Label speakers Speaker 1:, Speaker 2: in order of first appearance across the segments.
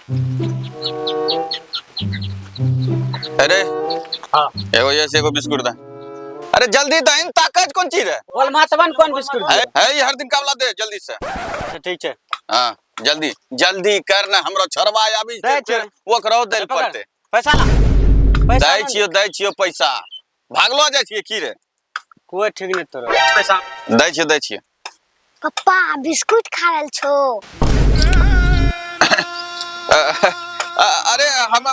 Speaker 1: अरे
Speaker 2: हाँ
Speaker 1: एगो ऐसे एगो बिस्कुट दा। अरे जल्दी दा, इन ताकत कौन चीज है?
Speaker 2: बोल मातवन कौन बिस्कुट
Speaker 1: है ये हर दिन कावला दे जल्दी से।
Speaker 2: अच्छा ठीक है
Speaker 1: हां जल्दी जल्दी कर ना, हमरो छरवा आबी
Speaker 2: दे
Speaker 1: फिर वो करो देल पड़ते।
Speaker 2: पैसा ला
Speaker 1: दै छियो पैसा। भागलो जाय छियै की रे?
Speaker 2: कोई ठीक नहीं तोरा पैसा
Speaker 1: दै छियै।
Speaker 3: पप्पा बिस्कुट खा रहल छो।
Speaker 1: अरे हम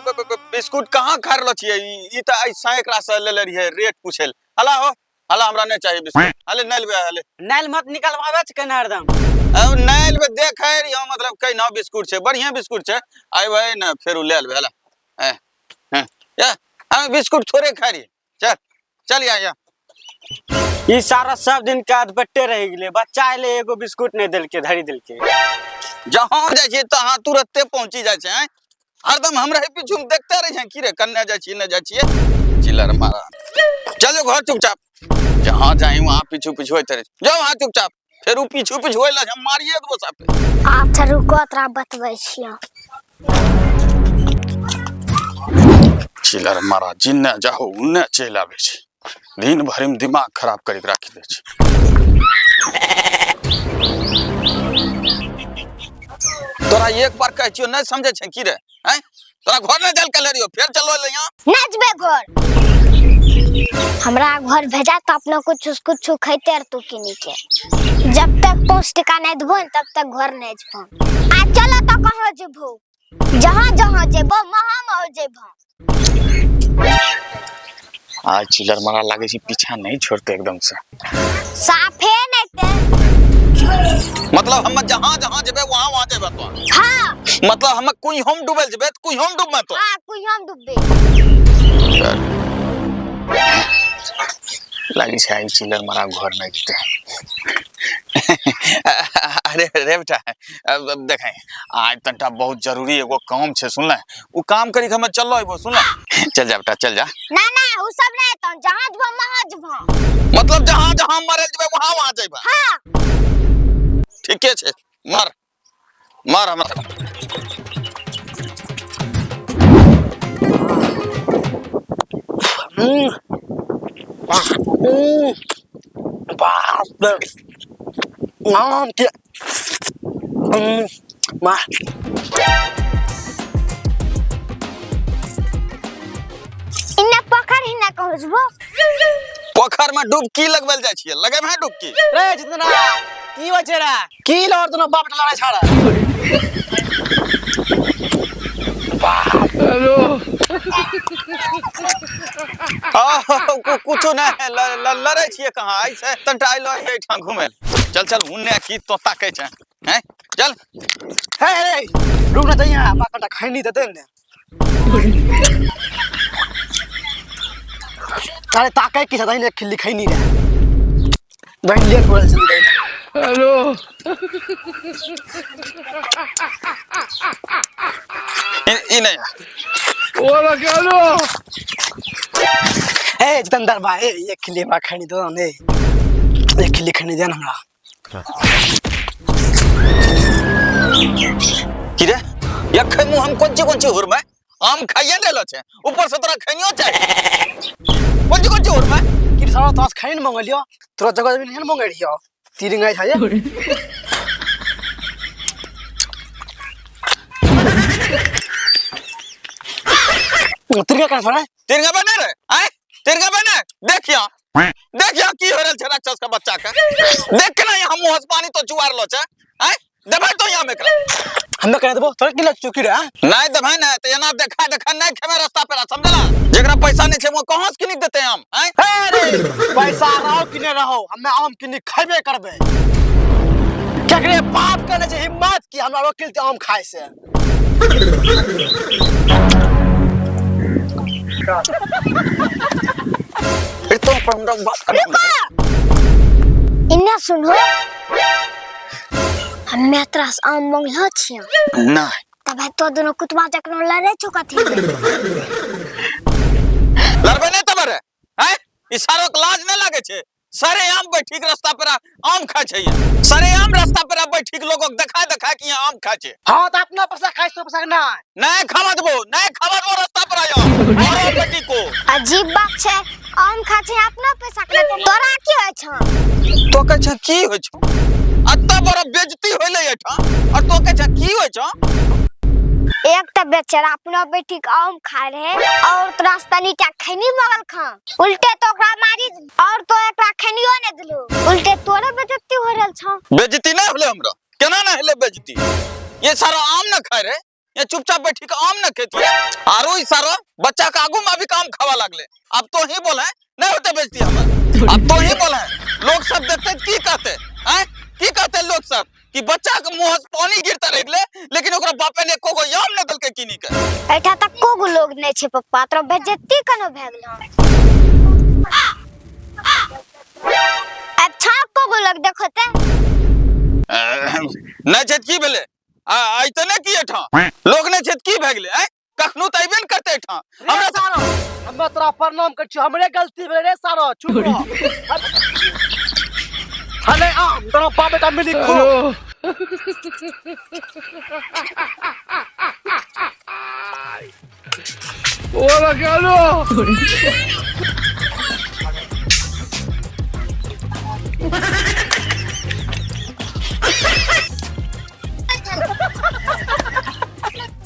Speaker 1: बिस्कुट कहाँ खा रहल छियै? ई त ऐसा एकरा से ले ले रहिए रेट पूछेल। हला हो हला, हमरा नहीं चाहिए बिस्कुट। हले नहीं लेबे हले।
Speaker 2: नाइल मत निकलवावे छ केना हरदम।
Speaker 1: अब नहीं लेबे देखे रहियो, मतलब कई ना बिस्कुट छै, बढ़िया बिस्कुट छै। आइबे ना फेर ले लेबे हला। या हम बिस्कुट थोड़े खा रही। चल चल या
Speaker 2: ई सारा सब दिन का बट्टे रह गेले, बच्चा आइले एगो बिस्कुट नहीं देलके धरी देलके।
Speaker 1: जहां जाय छी तहां तुरंते पहुंची जाय छै। हरदम हमरा पीछू में देखते रह छै की रे, कन्ने जाय छी न जाय छियै चिल्लर मारा। चलो घर चुपचाप, जहां जाई वहां पीछू पीछू होते रह जाओ। वहां चुपचाप फेर उ पीछू पीछू होइला हम मारिए देबो सापे।
Speaker 3: अच्छा रुको तोरा बतबै छियो।
Speaker 1: चिल्लर मारा जिन्ने जाहो उन्ने चल आवे छै। दिन भर में दिमाग खराब करि के राखि दे छै। तोरा एक बार कह छियो नहीं समझे छै की रे? हैं तोरा घर न जाल के रियो, फिर चलो ले यहां
Speaker 3: नचबे घर। हमरा घर भेजा तो अपना कुछ खैते तू किनी के। जब तक 5 टका नहीं देबो तब तक घर नहीं जेबो। आ चलो तो कहां जेबो? जहां जेबो वहां जेबो।
Speaker 1: आज चिल्लर मारा लागे छी पीछा नहीं छोड़ते एकदम से।
Speaker 3: साफे नहीं ते।
Speaker 1: मतलब हम जहां जेबे वहां जेबे तो।
Speaker 3: हां
Speaker 1: मतलब हम कोई हम डूबल जेबे तो कोई हम डूब में तो।
Speaker 3: हां कोई हम डूबे।
Speaker 1: लागी छै आई चिल्लर मारा घर नहीं जेते। अरे रे बेटा अब देखें आज तंटा बहुत जरूरी एगो काम छै, सुनले उ काम करी के हम चललो एबो। सुनले चल जा बेटा चल जा।
Speaker 3: ना उ सब नहीं तो जहां जेबो वहां जेबो।
Speaker 1: मतलब जहां मरे जेबे वहां जेबे।
Speaker 3: हां
Speaker 1: ठीके छै, मार मार हमरा।
Speaker 2: नाम के मां
Speaker 3: इन्ने पोखर ही ना कहबो।
Speaker 1: पोखर में डुबकी लगबल जाय छियै, लगेब है डुबकी।
Speaker 2: रे जितना की बचे रे की लौर दोनों बाप लड़ाई छाड़ा।
Speaker 1: हेलो कुछ ना लड़े छियै कहां ऐसे तंटा आइलो है ठा घुमे। चल चल उन्ने की तो ताके छै हैं चल।
Speaker 2: हे रुक ना तैया बाकटा खैनी देते ने। अरे ताके की सदा ने खिल्ली खैनी रे बहन ले बोल चली दे।
Speaker 1: हेलो ई नहीं ओला हेलो
Speaker 2: ए जितेंद्र भाई ये खिल्ली बा खैनी दो ने, ये खिल्ली खैनी दे ना हमरा।
Speaker 1: की रे यखे मु हम कोन ची हुर में आम खाइए लेलो छै, ऊपर से तोरा खैनियो चाहिए। कोन ची हुर में
Speaker 2: की सारा तास खैन मंगलियो तोरा जगह भी नहीं मंगै रियो तीन गाय था ये। तिरगा कर छोड़ा
Speaker 1: तिरगा बने रे आय तिरगा बने। देखिया की हो रहल छै राक्षस का बच्चा के। देख के ना हम मुंह से पानी तो चुआर लो छै। आय देबै तो यहां में
Speaker 2: हमें कह देबो तोरा किला चुकी रे
Speaker 1: नहीं देबै ना त एना देखा नहीं खेमे रास्ता पे समझला। जेकरा पैसा नहीं छै वो कहां से किनी देते हम। आय
Speaker 2: अरे पैसा रहो कि नहीं रहो हमें आम किनी खैबे करबे। केकरे बाप करे छै हिम्मत कि हमरा वकील ते आम खाए से।
Speaker 1: फिर तो पर हमरा बात कर
Speaker 3: इन्ने सुनो हमें तोरा से आम मंगलो छियै
Speaker 1: नहीं
Speaker 3: तब तो दोनों कुतवा जकनो लड़े छौ कथि
Speaker 1: लड़बे नहीं तबरे। हैं ई सारो के लाज नहीं लागे छै। सारे आम बैठी के रास्ता पर आम खा छै सारे आम रास्ता पर बैठी के लोगों देखा देखा कि यहाँ आम खा छै
Speaker 2: हाँ तो अपना पैसा खाई तो पैसा ना
Speaker 1: नहीं खावा देबो रास्ता पर आयो और बेटी को
Speaker 3: अजीब बात छै आम खा छै अपना पैसा के तोरा की होय छ
Speaker 1: तो कह छ की होय छ अत्ता बड़ा बेइज्जती होले एठा और तो कह छ की होय छ
Speaker 3: एक तो बेचारा अपना बेटी के आम खा रहे और तो रास्ता नीचा खैनी बगल खा उल्टे तो ओकरा मारी और तो एकरा खैनियो ने दिलो उल्टे तोरे बेइज्जती हो रहल छ
Speaker 1: बेइज्जती ना होले हमरा केना ना होले बेइज्जती ये सारा आम ना खाए रे ये चुपचाप बैठी के आम ना खेती आरो ई सारा बच्चा के आगू में भी काम खावा लागले अब तो ही बोले नहीं होते बेइज्जती हमर अब तो ही बोले लोग सब देखते की कहते हैं की कहते लोग सब कि बच्चा के मुंह से पानी गिरता रहले लेकिन ओकरा बापे ने कोगो याम न दल के किनी के
Speaker 3: एठा तक कोगो लोग नै छै पप्पा तोरा बेइज्जती कनो भए गेल अच्छा कोगो लोग देखो ते
Speaker 1: न छै की भेले आइ त ने की एठा लोग ने छै की भए गेले कखनो त आइबे न करते एठा
Speaker 2: हमरा सारो हम्मे तोरा प्रणाम कर छी हमरे गलती भेले रे सारो चुप रह हले आम तोरा बाप बेटा मिली खो
Speaker 4: Hola, Carlos.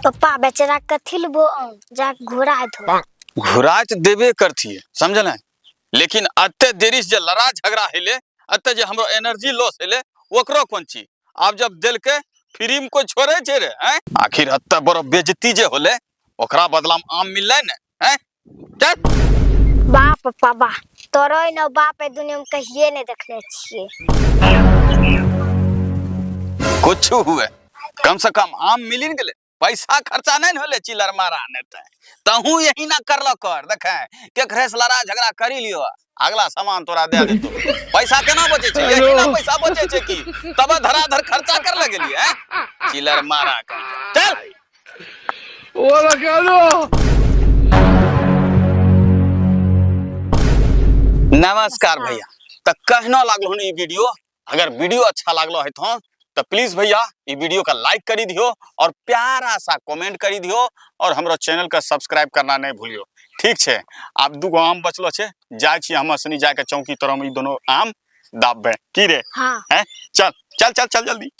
Speaker 3: पप्पा बेचारा कथी लबो जा घोड़ा धो
Speaker 1: घुरा त देबे करथी समझल लेकिन अत्ते देरी से लड़ा झगड़ा हेले अत्ते जे हमरो एनर्जी लॉस हेले ओकरो कोन ची अब जब दिल के फ्री में कोई छोड़े छे रे आखिर अत्ते बड़ो बेइज्जती जे होले ओकरा बदला में आम मिलले ने हैं चल
Speaker 3: बाप पप्पा बा तोरो न बाप ए दुनिया में कहिए नहीं देखले छिए
Speaker 1: कुछ हुए कम से कम आम मिलिन गेले पैसा खर्चा नहीं होले चिलर मारा ने तहू यही ना करलो कर देखे केकरे से लड़ा झगड़ा करी लियो अगला सामान तोरा दे देतो पैसा केना बचे छे यही ना पैसा बचे छे की तब धराधर खर्चा कर लगलिए हैं चिलर मारा चल
Speaker 4: Hola, Carlos.
Speaker 1: नमस्कार भैया तो कहना लागलो हन ई वीडियो अगर वीडियो अच्छा लागलो है तो प्लीज भैया ई वीडियो का लाइक करी दियो और प्यारा सा कमेंट करी दियो और हमरो चैनल का सब्सक्राइब करना नहीं भूलियो ठीक छे आप दुगो आम बचलो छे जाय छी हम सनी जाके चौकी तरह में ई दोनों आम दाबबे की रे
Speaker 3: हां
Speaker 1: हैं चल चल चल चल जल्दी